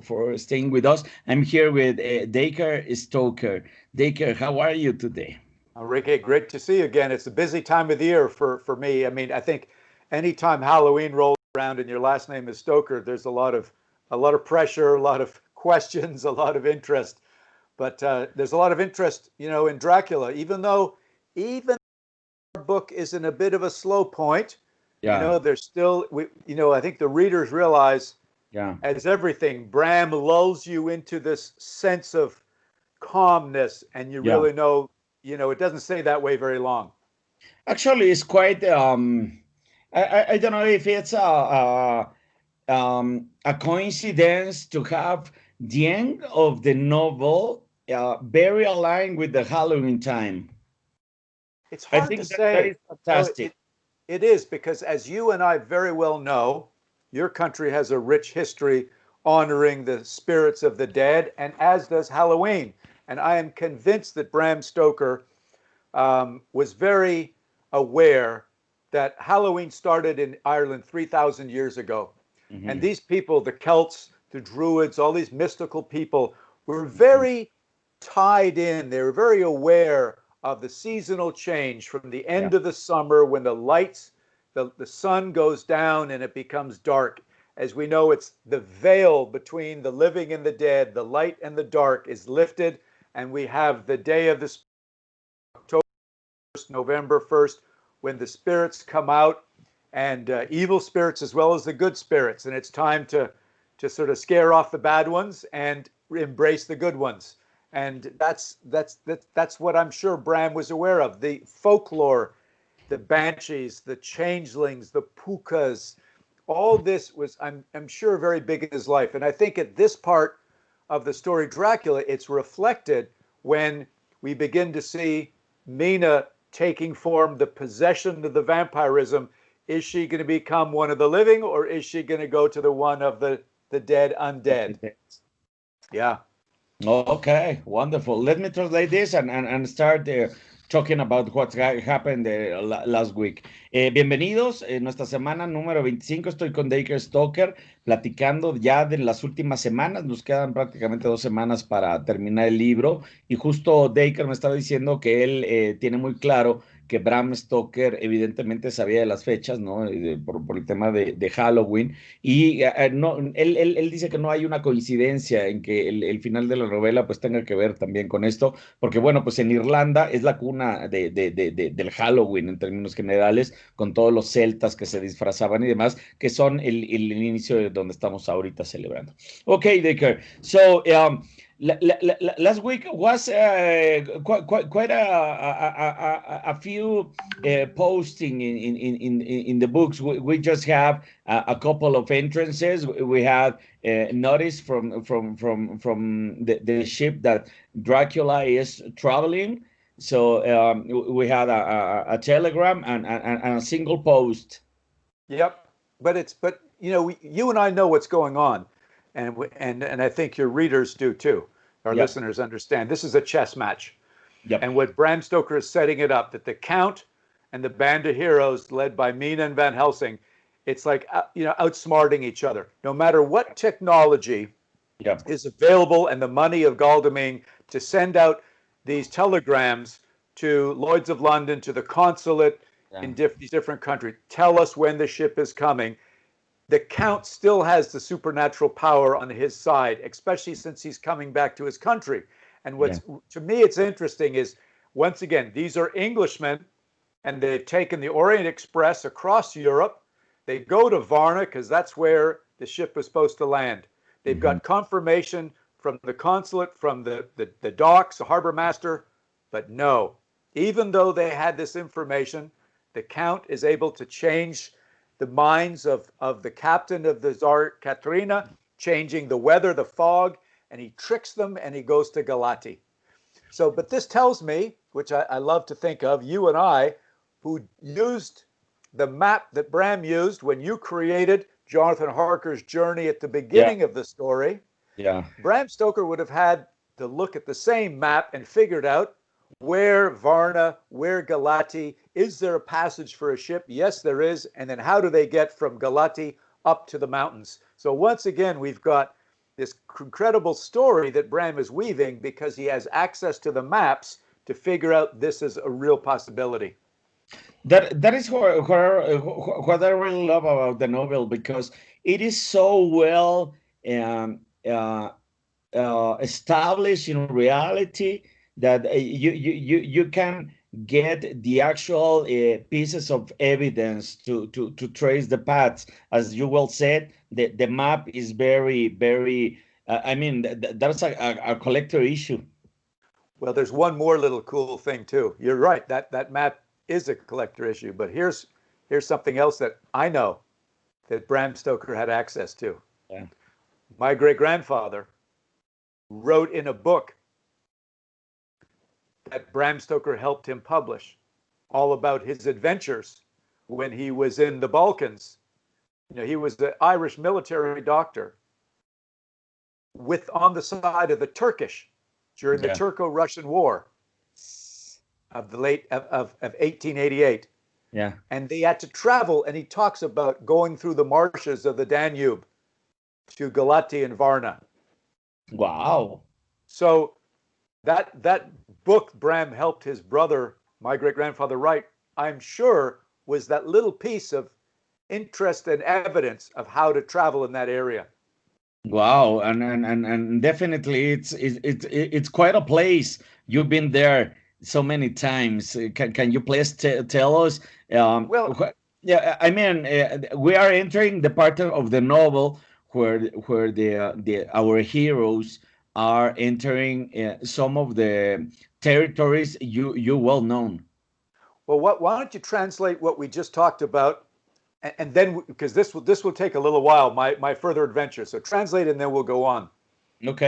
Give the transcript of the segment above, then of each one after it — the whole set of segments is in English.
for staying with us. I'm here with Dacre Stoker. Dacre, how are you today? Enrique, great to see you again. It's a busy time of the year for me. I mean, I think anytime Halloween rolls around and your last name is Stoker, there's a lot of pressure, a lot of questions, a lot of interest. But there's a lot of interest, in Dracula, even our book is in a bit of a slow point. Yeah, There's still I think the readers realize, yeah. as everything, Bram lulls you into this sense of calmness, and you Yeah. really it doesn't stay that way very long. Actually, it's quite. I don't know if it's a coincidence to have the end of the novel very aligned with the Halloween time. It's I hard to think that say. is fantastic. It is, because, as you and I very well know, your country has a rich history honoring the spirits of the dead, and as does Halloween. And I am convinced that Bram Stoker was very aware that Halloween started in Ireland 3,000 years ago. And Mhm. these people, the Celts, the Druids, all these mystical people, were very tied in. They were very aware of the seasonal change from the Yeah, end of the summer, when the sun goes down and it becomes dark. As we know, it's the veil between the living and the dead, the light and the dark is lifted, and we have the day of the October 1st, November 1st, when the spirits come out, and evil spirits as well as the good spirits. And it's time to sort of scare off the bad ones and embrace the good ones. And that's what I'm sure Bram was aware of. The folklore, the banshees, the changelings, the pukas, all this was, I'm sure, very big in his life. And I think at this part of the story Dracula, it's reflected when we begin to see Mina taking form, the possession of the vampirism. Is she going to become one of the living, or is she going to go to the one of the dead undead? Yeah. Okay, wonderful. Let me translate this and start talking about what happened last week. Bienvenidos, en nuestra semana número 25. Estoy con Dacre Stoker platicando ya de las últimas semanas. Nos quedan prácticamente 2 semanas para terminar el libro. Y justo Dacre me estaba diciendo que él tiene muy claro que Bram Stoker evidentemente sabía de las fechas, ¿no? Por el tema de Halloween. Y no, él dice que no hay una coincidencia en que el final de la novela pues tenga que ver también con esto, porque bueno, pues en Irlanda es la cuna del Halloween en términos generales, con todos los celtas que se disfrazaban y demás, que son el inicio de donde estamos ahorita celebrando. Ok, Dacre. So, last week was quite a few posting in the books. We just have a couple of entrances. We had notice from the ship that Dracula is traveling. So we had a telegram and a single post. Yep. But you and I know what's going on, and I think your readers do too. Our Yep, listeners understand this is a chess match, yep, and what Bram Stoker is setting it up, that the Count and the band of heroes led by Mina and Van Helsing, it's like outsmarting each other. No matter what technology yep, is available and the money of Godalming to send out these telegrams to Lloyd's of London, to the consulate yeah, in these different countries, tell us when the ship is coming. The Count still has the supernatural power on his side, especially since he's coming back to his country. And yeah, what's, to me, it's interesting is, once again, these are Englishmen, and they've taken the Orient Express across Europe. They go to Varna because that's where the ship was supposed to land. They've mhm, got confirmation from the consulate, from the docks, the harbor master, but no. Even though they had this information, the Count is able to change the minds of the captain of the Tsar Katrina, changing the weather, the fog, and he tricks them and he goes to Galati. So, but this tells me, which I love to think of, you and I, who used the map that Bram used when you created Jonathan Harker's journey at the yeah, beginning of the story, yeah, Bram Stoker would have had to look at the same map and figured out where Varna, where Galati, is there a passage for a ship? Yes, there is. And then how do they get from Galati up to the mountains? So once again, we've got this incredible story that Bram is weaving because he has access to the maps to figure out this is a real possibility. That is what I really love about the novel, because it is so well um, uh, established in reality that you can get the actual pieces of evidence to trace the paths. As you well said, the map is very. I mean, that's a collector issue. Well, there's one more little cool thing too. You're right, that map is a collector issue, but here's something else that I know that Bram Stoker had access to. Yeah. My great-grandfather wrote in a book that Bram Stoker helped him publish, all about his adventures when he was in the Balkans. You know, he was the Irish military doctor on the side of the Turkish during the Turco-Russian War of the late of 1888. Yeah. And they had to travel, and he talks about going through the marshes of the Danube to Galati and Varna. Wow. So that book Bram helped his brother, my great-grandfather, write, I'm sure, was that little piece of interest and evidence of how to travel in that area. Wow, and definitely it's quite a place. You've been there so many times. Can you please tell us? Well, Yeah, I mean, we are entering the part of the novel where the our heroes are entering some of the territories you well known. well, why don't you translate what we just talked about, and then, because this will take a little while, my further adventure. So translate, and then we'll go on. Ok,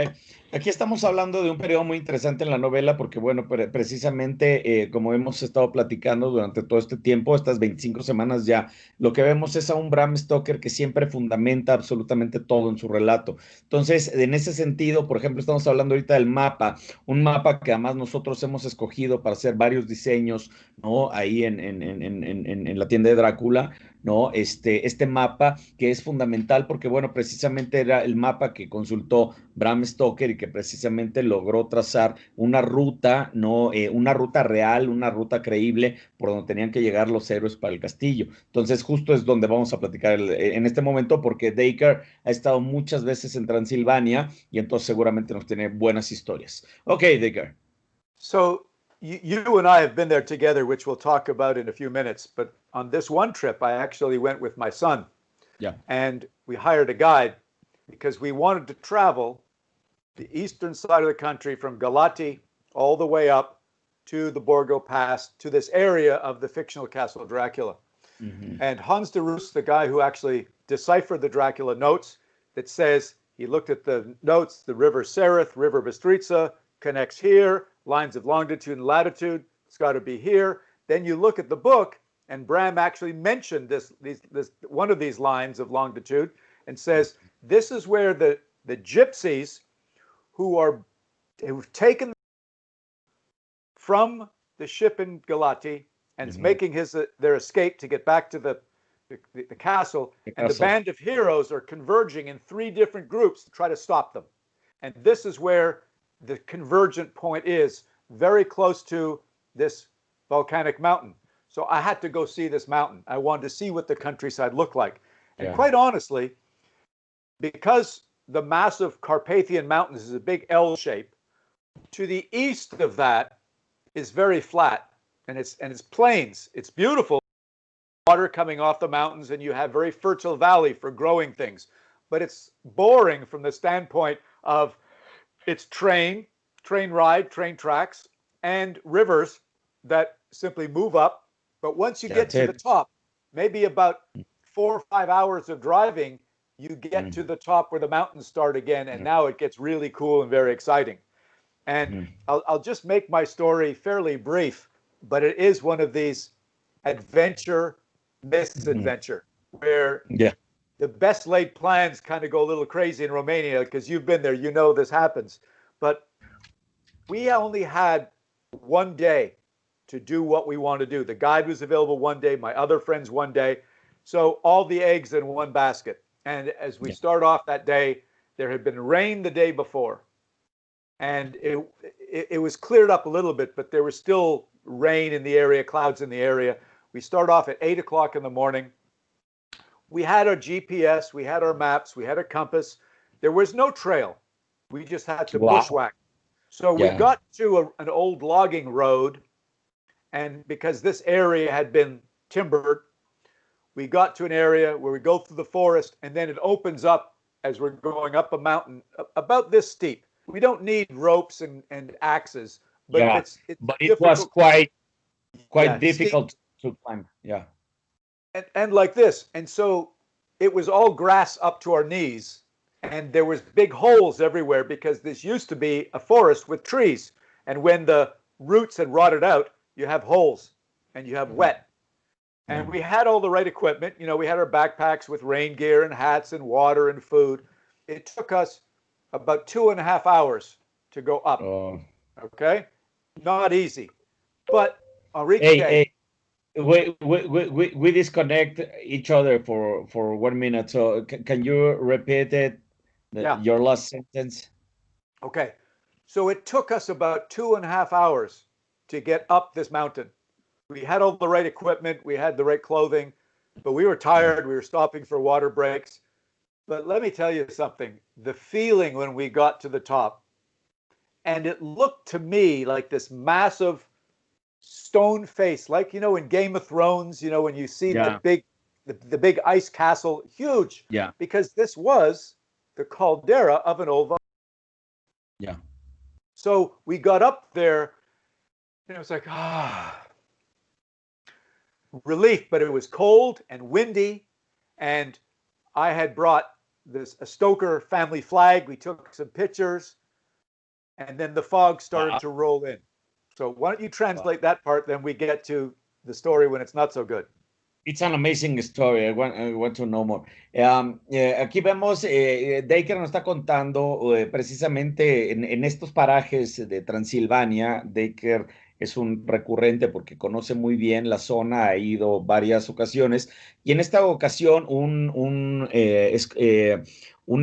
aquí estamos hablando de un periodo muy interesante en la novela porque, bueno, precisamente como hemos estado platicando durante todo este tiempo, estas 25 semanas ya, lo que vemos es a un Bram Stoker que siempre fundamenta absolutamente todo en su relato. Entonces, en ese sentido, por ejemplo, estamos hablando ahorita del mapa, un mapa que además nosotros hemos escogido para hacer varios diseños, ¿no? Ahí en la tienda de Drácula, ¿no? Este mapa que es fundamental porque, bueno, precisamente era el mapa que consultó Bram Stoker y que precisamente logró trazar una ruta, ¿no? Una ruta real, una ruta creíble por donde tenían que llegar los héroes para el castillo. Entonces, justo es donde vamos a platicar en este momento, porque Dacre ha estado muchas veces en Transilvania y entonces seguramente nos tiene buenas historias. Ok, Dacre. So you and I have been there together, which we'll talk about in a few minutes. But on this one trip, I actually went with my son. Yeah. And we hired a guide because we wanted to travel the eastern side of the country from Galati all the way up to the Borgo Pass, to this area of the fictional castle Dracula. Mm-hmm. And Hans de Roos, the guy who actually deciphered the Dracula notes, that says he looked at the notes, the river Sereth, river Bistritza, connects here, lines of longitude and latitude, it's got to be here. Then you look at the book, and Bram actually mentioned this one of these lines of longitude and says, this is where the gypsies who've taken from the ship in Galati and is making their escape to get back to the castle, and the band of heroes are converging in 3 different groups to try to stop them. And this is where the convergent point is, very close to this volcanic mountain. So I had to go see this mountain. I wanted to see what the countryside looked like. And quite honestly, because the massive Carpathian Mountains is a big L shape, to the east of that is very flat, and it's plains. It's beautiful, water coming off the mountains, and you have very fertile valley for growing things. But it's boring from the standpoint of it's train ride, train tracks, and rivers that simply move up. But once you get to the top, maybe about 4 or 5 hours of driving, you get to the top where the mountains start again, and now it gets really cool and very exciting. And I'll just make my story fairly brief, but it is one of these adventure misadventure where the best laid plans kind of go a little crazy in Romania, because you've been there, you know this happens. But we only had one day to do what we want to do. The guide was available one day, my other friends one day. So all the eggs in one basket. And as we start off that day, There had been rain the day before, and it was cleared up a little bit, but there was still rain in the area, clouds in the area. We start off at 8 o'clock in the morning. We had our GPS, we had our maps, we had a compass. There was no trail. We just had to bushwhack. So we got to an old logging road, and because this area had been timbered, we got to an area where we go through the forest, and then it opens up as we're going up a mountain about this steep. We don't need ropes and axes, but it's but it was quite difficult to climb. Yeah. And like this. And so it was all grass up to our knees, and there was big holes everywhere because this used to be a forest with trees. And when the roots had rotted out, you have holes and you have wet. And we had all the right equipment. You know, we had our backpacks with rain gear and hats and water and food. It took us about 2.5 hours to go up. Okay? Not easy. But Enrique, we disconnect each other for 1 minute. So can you repeat it? Your last sentence? Okay. So it took us about 2.5 hours to get up this mountain. We had all the right equipment, we had the right clothing, but we were tired. We were stopping for water breaks. But let me tell you something. The feeling when we got to the top, and it looked to me like this massive stone face, like, you know, in Game of Thrones, you know, when you see the big ice castle, huge. Yeah. Because this was the caldera of an old volcano. Yeah. So we got up there, and it was like, relief, but it was cold and windy, and I had brought a Stoker family flag. We took some pictures, and then the fog started to roll in. So why don't you translate that part, then we get to the story when it's not so good. It's an amazing story. I want to know more. Aquí vemos, Dacre nos está contando precisamente en estos parajes de Transilvania. Dacre es un recurrente porque conoce muy bien la zona, ha ido varias ocasiones, y en esta ocasión un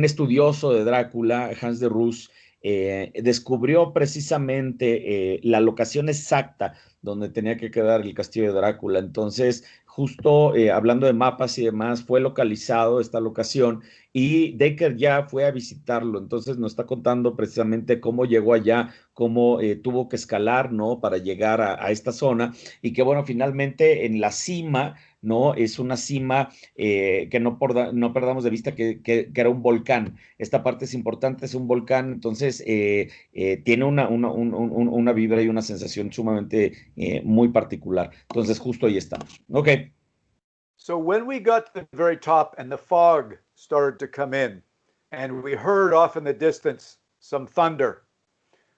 estudioso de Drácula, Hans de Rus, descubrió precisamente la locación exacta donde tenía que quedar el castillo de Drácula. Entonces, justo hablando de mapas y demás, fue localizado esta locación y Dacre ya fue a visitarlo. Entonces nos está contando precisamente cómo llegó allá, cómo tuvo que escalar, ¿no? Para llegar a esta zona, y que bueno, finalmente en la cima, ¿no? Es una cima que no perdamos de vista que era un volcán. Esta parte es importante, es un volcán, entonces tiene una vibra y una sensación sumamente muy particular. Entonces justo ahí estamos. Ok. So when we got to the very top and the fog started to come in, and we heard off in the distance some thunder.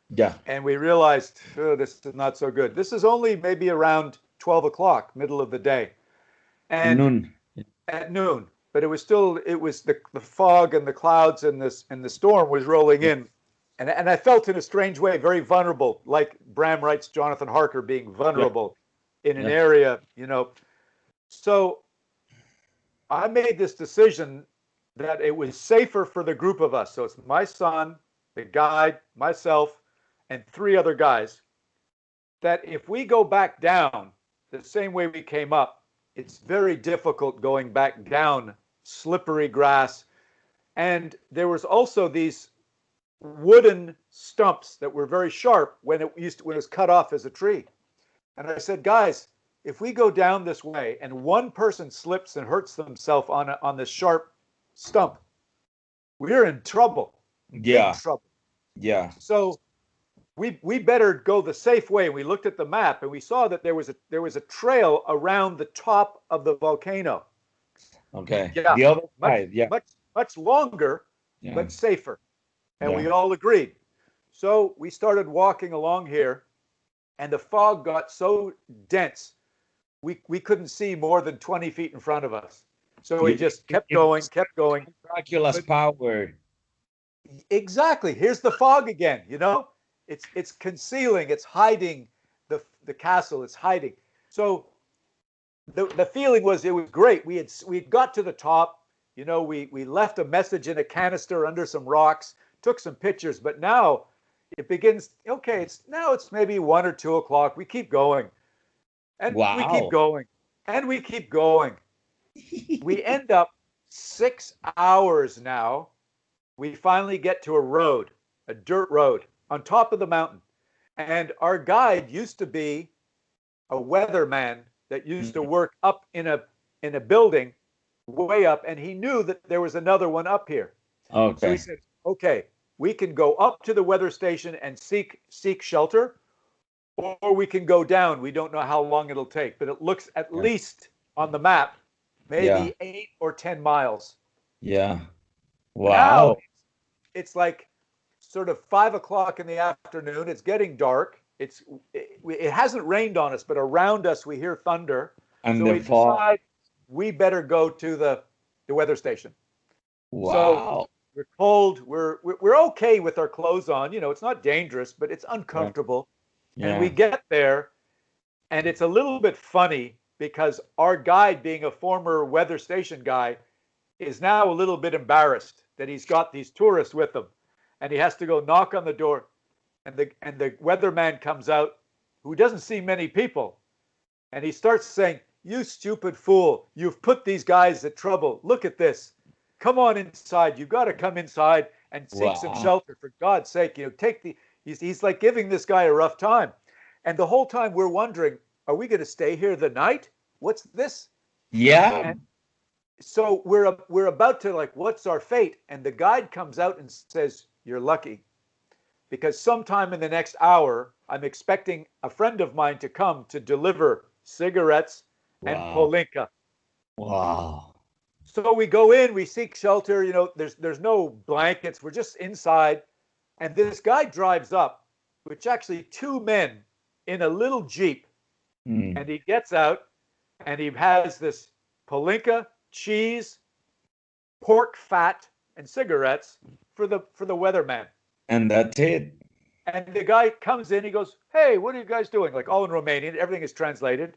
Yeah. And we realized, this is not so good. This is only maybe around 12 o'clock, middle of the day. And noon. At noon. But it was still, it was the fog and the clouds and the storm was rolling in. And I felt in a strange way very vulnerable, like Bram writes Jonathan Harker being vulnerable in an area, you know. So I made this decision that it was safer for the group of us. So it's my son, the guide, myself, and 3 other guys, that if we go back down the same way we came up, it's very difficult going back down slippery grass. And there was also these wooden stumps that were very sharp when it was cut off as a tree. And I said, guys, if we go down this way and one person slips and hurts themselves on this sharp stump, we're in trouble. Yeah. Big trouble. Yeah. So we better go the safe way. We looked at the map and we saw that there was a trail around the top of the volcano. Okay. Yeah. The other side, much longer, but safer. And we all agreed. So we started walking along here, and the fog got so dense, we couldn't see more than 20 feet in front of us. So we just kept going. Dracula's power. Exactly. Here's the fog again, you know? It's concealing, it's hiding the castle, it's hiding. So the feeling was, it was great. We got to the top, we left a message in a canister under some rocks, took some pictures, but now it begins, okay, it's maybe 1 or 2 o'clock. We keep going and we keep Wow. going and we keep going. We end up 6 hours now. We finally get to a dirt road on top of the mountain. And our guide used to be a weatherman that used to work up in a building way up, and he knew that there was another one up here. Okay. So he said, okay, we can go up to the weather station and seek shelter, or we can go down. We don't know how long it'll take, but it looks at least on the map, maybe 8 or 10 miles. Yeah. Wow. Now it's like sort of 5 o'clock in the afternoon. It's getting dark. It hasn't rained on us, but around us we hear thunder. And so we decide we better go to the weather station. Wow. So we're cold. We're okay with our clothes on. It's not dangerous, but it's uncomfortable. Yeah. And we get there, and it's a little bit funny because our guide, being a former weather station guy, is now a little bit embarrassed that he's got these tourists with him, and he has to go knock on the door, and the weatherman comes out, who doesn't see many people, and he starts saying, "You stupid fool, you've put these guys at trouble. Look at this. Come on inside. You've got to come inside and seek some shelter. For God's sake, he's like giving this guy a rough time." And the whole time we're wondering, are we going to stay here the night? What's this? Yeah. And so we're about to, like, what's our fate? And the guide comes out and says, "You're lucky, because sometime in the next hour, I'm expecting a friend of mine to come to deliver cigarettes and polinka." Wow. So we go in, we seek shelter. There's no blankets. We're just inside. And this guy drives up, which actually 2 men in a little Jeep. And he gets out and he has this polinka, cheese, pork fat, and cigarettes for the weatherman. And that's it. And the guy comes in, he goes, "Hey, what are you guys doing?" Like, all in Romanian, everything is translated.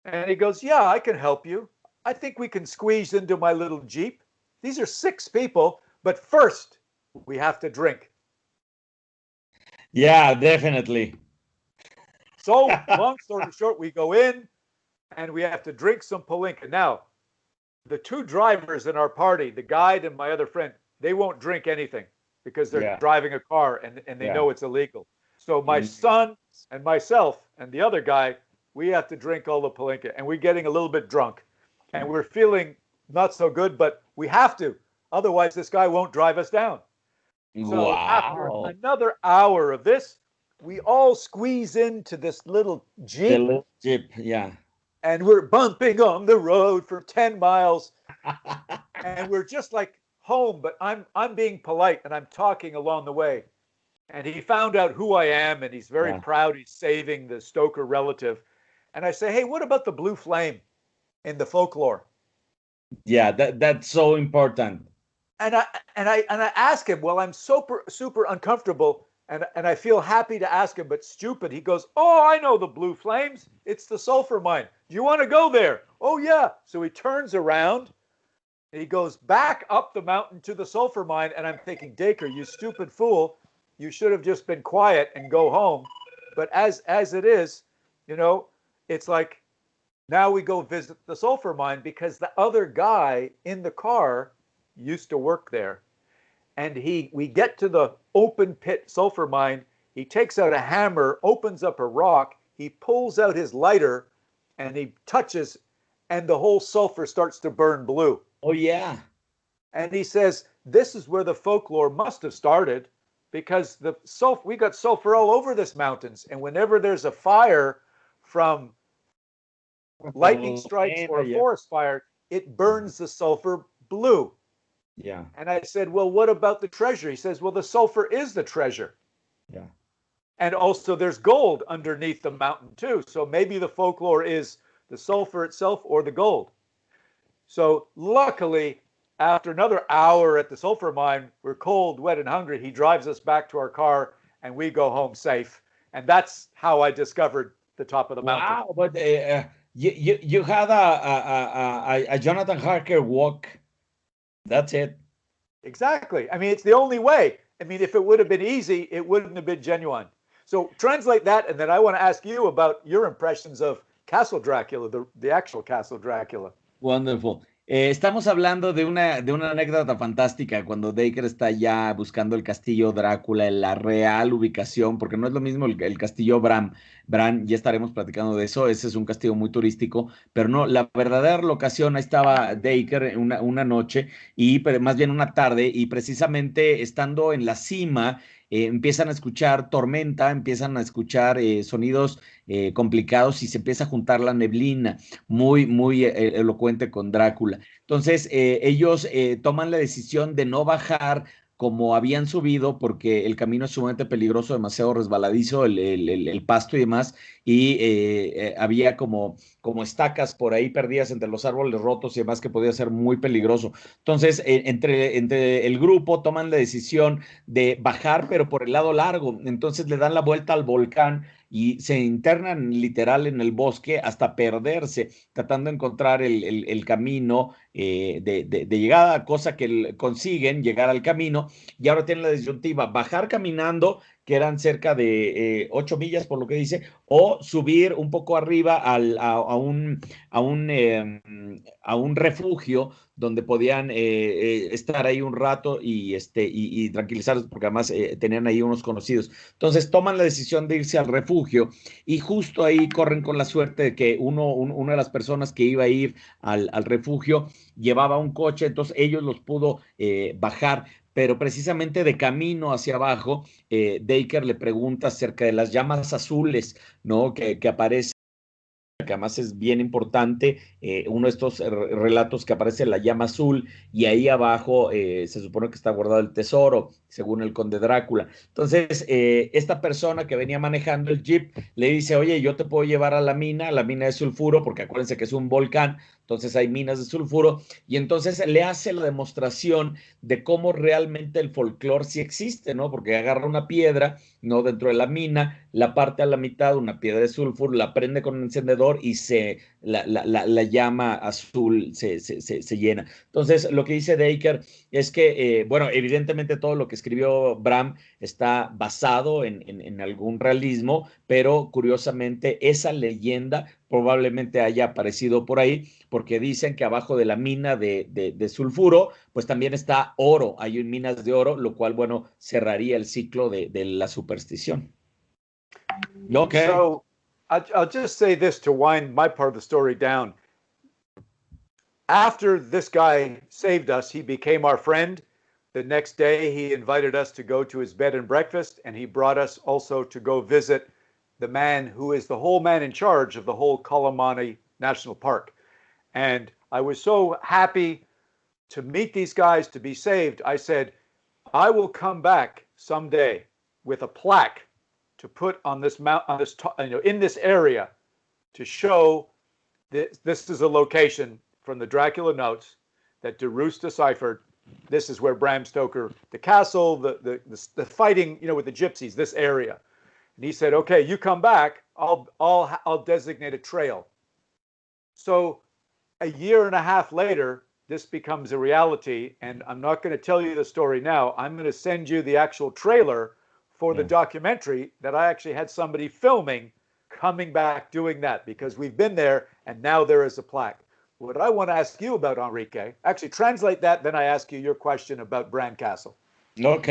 And he goes, "Yeah, I can help you. I think we can squeeze into my little Jeep. These are 6 people, but first we have to drink." Yeah, definitely. So long story short, we go in and we have to drink some polinka. Now, the 2 drivers in our party, the guide and my other friend, they won't drink anything because they're driving a car and they know it's illegal. So my son and myself and the other guy, we have to drink all the polinka, and we're getting a little bit drunk. And we're feeling not so good, but we have to. Otherwise, this guy won't drive us down. So after another hour of this, we all squeeze into this little Jeep. The little Jeep, yeah. And we're bumping on the road for 10 miles. And we're just like home, but I'm being polite and I'm talking along the way. And he found out who I am, and he's very proud. He's saving the Stoker relative. And I say, "Hey, what about the blue flame in the folklore?" Yeah, that's so important. And I ask him, well, I'm super uncomfortable, and I feel happy to ask him, but stupid. He goes, "Oh, I know the blue flames. It's the sulfur mine. Do you want to go there?" "Oh, yeah." So he turns around and he goes back up the mountain to the sulfur mine. And I'm thinking, Dacre, you stupid fool. You should have just been quiet and go home. But as it is, it's like, now we go visit the sulfur mine because the other guy in the car used to work there. And we get to the open pit sulfur mine. He takes out a hammer, opens up a rock. He pulls out his lighter and he touches, and the whole sulfur starts to burn blue. Oh, yeah. And he says, this is where the folklore must have started, because we got sulfur all over this mountains. And whenever there's a fire from lightning strikes or a forest fire, it burns the sulfur blue. Yeah. And I said, well, what about the treasure? He says, well, the sulfur is the treasure. Yeah. And also there's gold underneath the mountain too. So maybe the folklore is the sulfur itself or the gold. So luckily, after another hour at the sulfur mine, we're cold, wet, and hungry. He drives us back to our car and we go home safe. And that's how I discovered the top of the mountain. Wow, but you had a Jonathan Harker walk That's it. Exactly. I mean, it's the only way. I mean, if it would have been easy, it wouldn't have been genuine. So translate that, and then I want to ask you about your impressions of Castle Dracula, the actual Castle Dracula. Wonderful. Estamos hablando de una anécdota fantástica cuando Dacre está ya buscando el castillo Drácula en la real ubicación, porque no es lo mismo el castillo Bram. Bram, ya estaremos platicando de eso, ese es un castillo muy turístico, pero no, la verdadera locación, ahí estaba Dacre una noche, más bien una tarde, y precisamente estando en la cima, empiezan a escuchar tormenta, empiezan a escuchar sonidos complicados y se empieza a juntar la neblina muy elocuente con Drácula. Entonces, ellos toman la decisión de no bajar como habían subido, porque el camino es sumamente peligroso, demasiado resbaladizo, el pasto y demás, y había como estacas por ahí perdidas entre los árboles rotos y demás, que podía ser muy peligroso. Entonces, entre el grupo toman la decisión de bajar, pero por el lado largo. Entonces le dan la vuelta al volcán y se internan literal en el bosque hasta perderse, tratando de encontrar el camino de llegada, cosa que consiguen llegar al camino, y ahora tienen la disyuntiva: bajar caminando, que eran cerca de 8 millas por lo que dice, o subir un poco arriba a, un, a un refugio donde podían estar ahí un rato y tranquilizarse, porque además tenían ahí unos conocidos. Entonces toman la decisión de irse al refugio, y justo ahí corren con la suerte de que una de las personas que iba a ir al refugio llevaba un coche, entonces ellos los pudo bajar. Pero precisamente de camino hacia abajo, Dacre le pregunta acerca de las llamas azules, ¿no? Que aparecen, que además es bien importante, uno de estos relatos, que aparece la llama azul, y ahí abajo se supone que está guardado el tesoro, según el conde Drácula. Entonces, esta persona que venía manejando el jeep le dice: oye, yo te puedo llevar a la mina de sulfuro, porque acuérdense que es un volcán, entonces hay minas de sulfuro, y entonces le hace la demostración de cómo realmente el folclore sí existe, ¿no? Porque agarra una piedra, ¿no? Dentro de la mina, la parte a la mitad, una piedra de sulfuro, la prende con un encendedor y la llama azul se llena. Entonces, lo que dice Dacre es que, bueno, evidentemente todo lo que escribió Bram está basado en algún realismo, pero curiosamente esa leyenda probablemente haya aparecido por ahí, porque dicen que abajo de la mina de sulfuro, pues también está oro, hay minas de oro, lo cual, bueno, cerraría el ciclo de la superstición. Okay. So I'll just say this to wind my part of the story down. After this guy saved us, he became our friend. The next day, he invited us to go to his bed and breakfast, and he brought us also to go visit the man who is the whole man in charge of the whole Kalamani National Park. And I was so happy to meet these guys, to be saved. I said, I will come back someday with a plaque to put on this mount, on this, in this area, to show that this is a location from the Dracula notes that de Roos deciphered. This is where Bram Stoker, the castle, the fighting, with the gypsies, this area. And he said, okay, you come back, I'll designate a trail. So a year and a half later, this becomes a reality. And I'm not going to tell you the story now. I'm going to send you the actual trailer for the documentary that I actually had somebody filming coming back doing that, because we've been there and now there is a plaque. What I want to ask you about, Enrique, actually translate that, then I ask you your question about Bran Castle. Ok,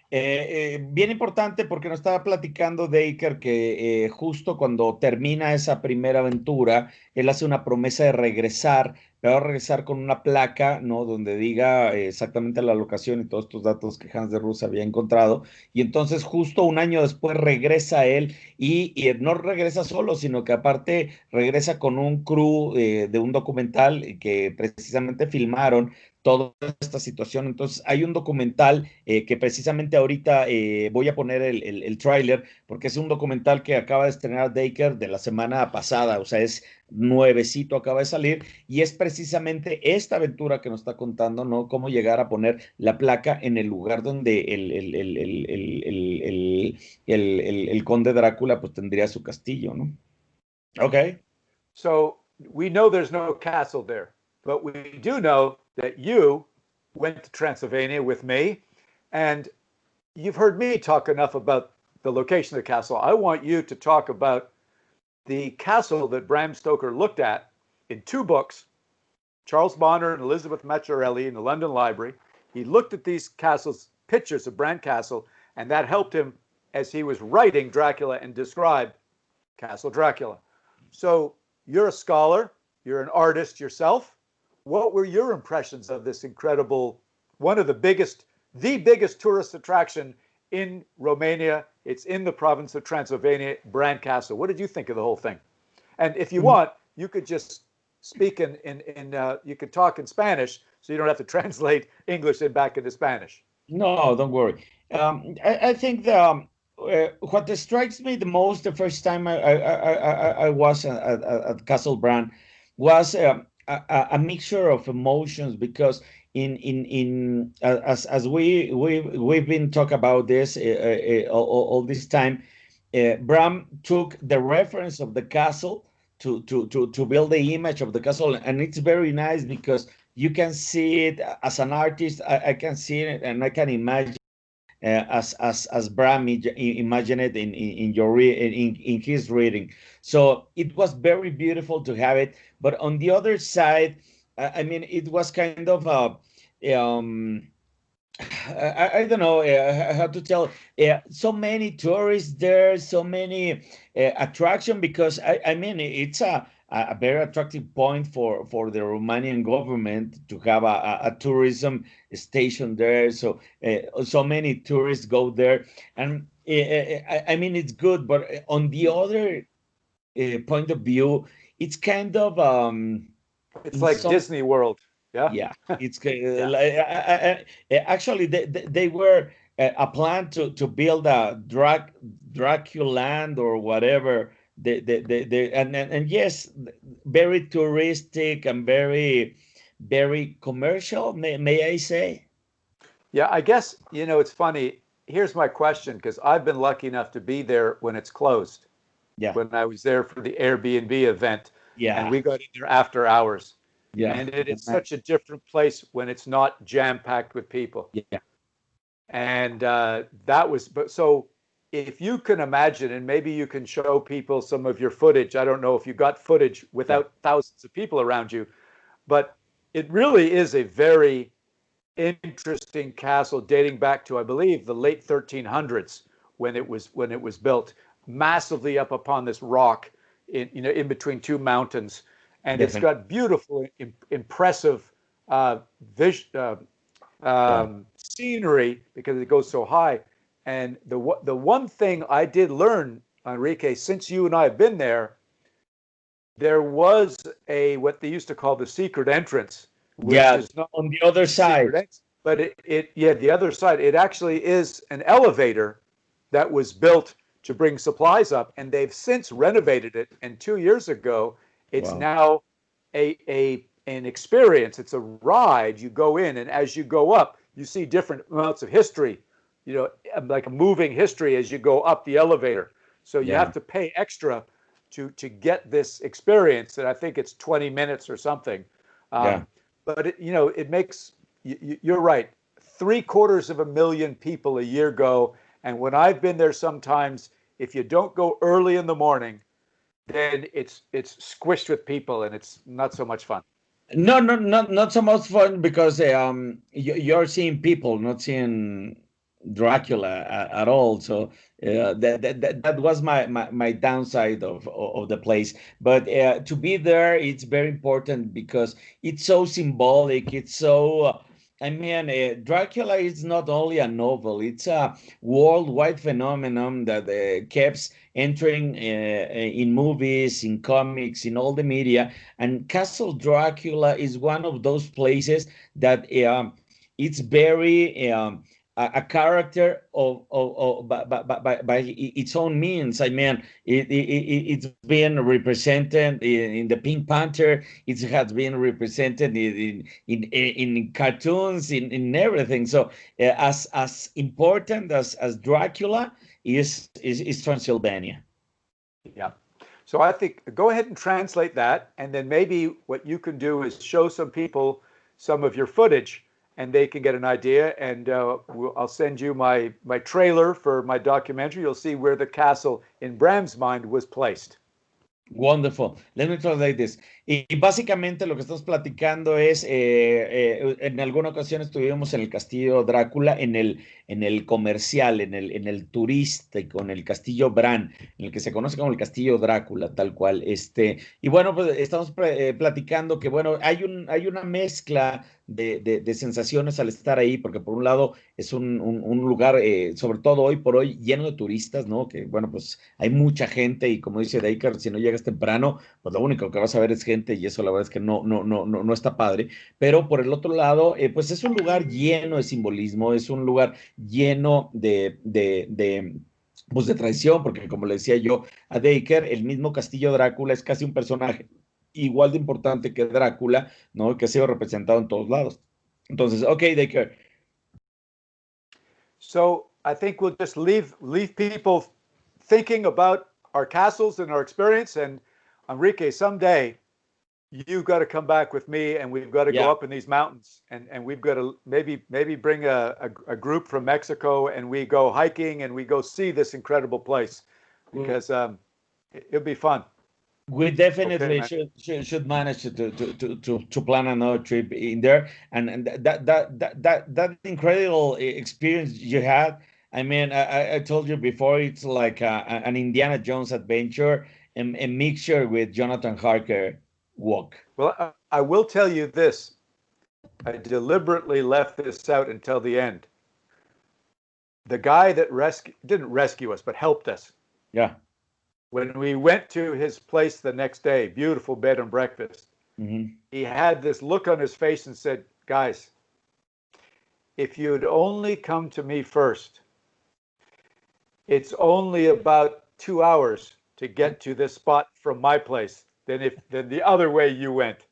bien importante, porque nos estaba platicando Dacre que justo cuando termina esa primera aventura, él hace una promesa de regresar, pero regresar con una placa, ¿no? Donde diga exactamente la locación y todos estos datos que Hans de Roos había encontrado. Y entonces justo un año después regresa él, y no regresa solo, sino que aparte regresa con un crew de un documental que precisamente filmaron toda esta situación. Entonces, hay un documental que precisamente ahorita voy a poner el tráiler, porque es un documental que acaba de estrenar Dacre de la semana pasada, o sea, es nuevecito, acaba de salir, y es precisamente esta aventura que nos está contando, ¿no? Cómo llegar a poner la placa en el lugar donde el conde Drácula pues tendría su castillo, ¿no? Ok. So we know there's no castle there, but we do know that you went to Transylvania with me. And you've heard me talk enough about the location of the castle. I want you to talk about the castle that Bram Stoker looked at in 2 books, Charles Bonner and Elizabeth Macchiarelli in the London Library. He looked at these castles, pictures of Bran Castle, and that helped him as he was writing Dracula and described Castle Dracula. So you're a scholar, you're an artist yourself. What were your impressions of this incredible, one of the biggest tourist attraction in Romania? It's in the province of Transylvania, Bran Castle. What did you think of the whole thing? And if you want, you could just speak you could talk in Spanish, so you don't have to translate English and back into Spanish. No, don't worry. I think what strikes me the most the first time I was at Castle Brand was a mixture of emotions, because as we've been talking about this all this time, Bram took the reference of the castle to build the image of the castle, and it's very nice because you can see it as an artist. I can see it, and I can imagine as Bram imagine it in his reading. So it was very beautiful to have it. But on the other side, I mean, it was kind of I don't know how to tell. So many tourists there, so many attraction, because I mean, it's a very attractive point for the Romanian government to have a tourism station there. So so many tourists go there, and I mean, it's good. But on the other point of view, it's kind of It's like Disney World. Yeah. Yeah, it's Yeah. like actually they were a plan to build a Draculand or whatever. And yes, very touristic and very commercial. May I say? Yeah, I guess, it's funny. Here's my question, because I've been lucky enough to be there when it's closed. Yeah, When I was there for the Airbnb event, and yeah, we got in there after hours. yeah, And it is such a different place when it's not jam-packed with people. yeah, And but so if you can imagine, and maybe you can show people some of your footage. I don't know if you got footage without thousands of people around you, but it really is a very interesting castle dating back to, I believe, the late 1300s when it was built, massively up upon this rock in between 2 mountains. And it's definitely. got beautiful, impressive Yeah, scenery because it goes so high. And the one thing I did learn, Enrique, since you and I have been there, there was what they used to call the secret entrance, which yeah. is not On the other a secret side. entrance, but the other side, it actually is an elevator that was built to bring supplies up, and they've since renovated it. And 2 years ago, it's Wow. now an experience. It's a ride. You go in, and as you go up, you see different amounts of history, like a moving history as you go up the elevator. So you Yeah, have to pay extra to get this experience, and I think it's 20 minutes or something. yeah. But it makes you're right. 750,000 people a year go, and when I've been there, sometimes if you don't go early in the morning, then it's squished with people, and it's not so much fun. No, no, not so much fun, because you're seeing people, not seeing Dracula at all. So that was my downside of the place. But to be there, it's very important because it's so symbolic. It's so. I mean, Dracula is not only a novel; it's a worldwide phenomenon that keeps entering in movies, in comics, in all the media. And Castle Dracula is one of those places that it's very a character by its own means. I mean, it's been represented in the Pink Panther. It has been represented in cartoons, in everything. So as important as Dracula is Transylvania. Yeah. So I think go ahead and translate that, and then maybe what you can do is show some people some of your footage, and they can get an idea. And I'll send you my trailer for my documentary. You'll see where the castle in Bram's mind was placed. Wonderful. Let me translate this. Y básicamente lo que estamos platicando es, en alguna ocasión estuvimos en el castillo Drácula, en el comercial, en el turístico, en el castillo Bran, en el que se conoce como el castillo Drácula, tal cual. Y bueno, pues estamos platicando que, bueno, hay una mezcla de sensaciones al estar ahí, porque por un lado es un lugar, sobre todo hoy por hoy, lleno de turistas, ¿no? Que, bueno, pues hay mucha gente y como dice Dacre, si no llegas temprano, pues lo único que vas a ver es gente y eso la verdad es que no está padre. Pero por el otro lado, pues es un lugar lleno de simbolismo, es un lugar lleno pues de tradición, porque como le decía yo a Dacre, el mismo castillo Drácula es casi un personaje igual de importante que Drácula, ¿no? Que ha sido representado en todos lados. Entonces, ok, Dacre. So I think we'll just leave people thinking about our castles and our experience. And Enrique, someday you've got to come back with me, and we've got to go up in these mountains, and we've got to maybe bring a group from Mexico, and we go hiking and we go see this incredible place, because it'll be fun. We definitely should manage to plan another trip in there, and that incredible experience you had. I mean, I told you before, it's like an Indiana Jones adventure, and a mixture with Jonathan Harker walk. Well, I will tell you this. I deliberately left this out until the end. The guy that didn't rescue us, but helped us. Yeah. When we went to his place the next day, beautiful bed and breakfast, he had this look on his face and said, guys, if you'd only come to me first, it's only about 2 hours to get to this spot from my place than the other way you went.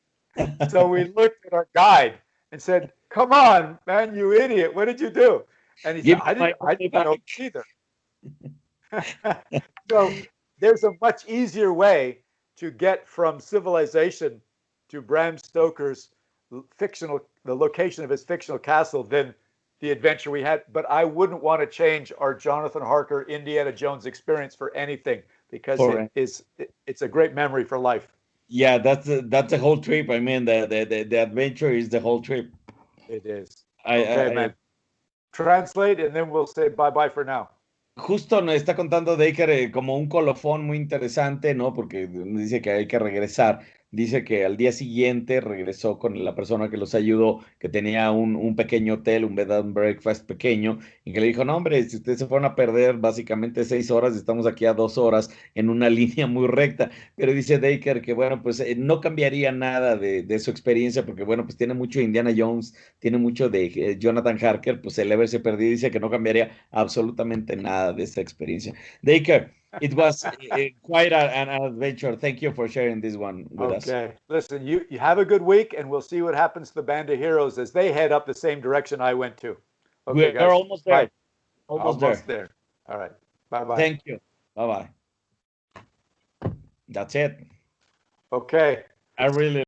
So we looked at our guide and said, come on, man, you idiot. What did you do? And he said, I didn't know either. So there's a much easier way to get from civilization to Bram Stoker's the location of his fictional castle than the adventure we had. But I wouldn't want to change our Jonathan Harker, Indiana Jones experience for anything, because it's a great memory for life. Yeah, that's the whole trip. I mean, the adventure is the whole trip. It is. Okay, man. Translate, and then we'll say bye-bye for now. Justo nos está contando Dacre como un colofón muy interesante, ¿no? Porque dice que hay que regresar. Dice que al día siguiente regresó con la persona que los ayudó, que tenía un pequeño hotel, un bed and breakfast pequeño, y que le dijo, no, hombre, si ustedes se fueron a perder básicamente 6 horas, estamos aquí a 2 horas en una línea muy recta. Pero dice Dacre que, bueno, pues no cambiaría nada de su experiencia, porque, bueno, pues tiene mucho Indiana Jones, tiene mucho de Jonathan Harker, pues el haberse perdido, dice que no cambiaría absolutamente nada de esta experiencia. Dacre, it was quite an adventure. Thank you for sharing this one with us. Okay. Listen, you have a good week, and we'll see what happens to the band of heroes as they head up the same direction I went to. Okay, We're almost there. Almost there. All right. Bye-bye. Thank you. Bye-bye. That's it. Okay. I really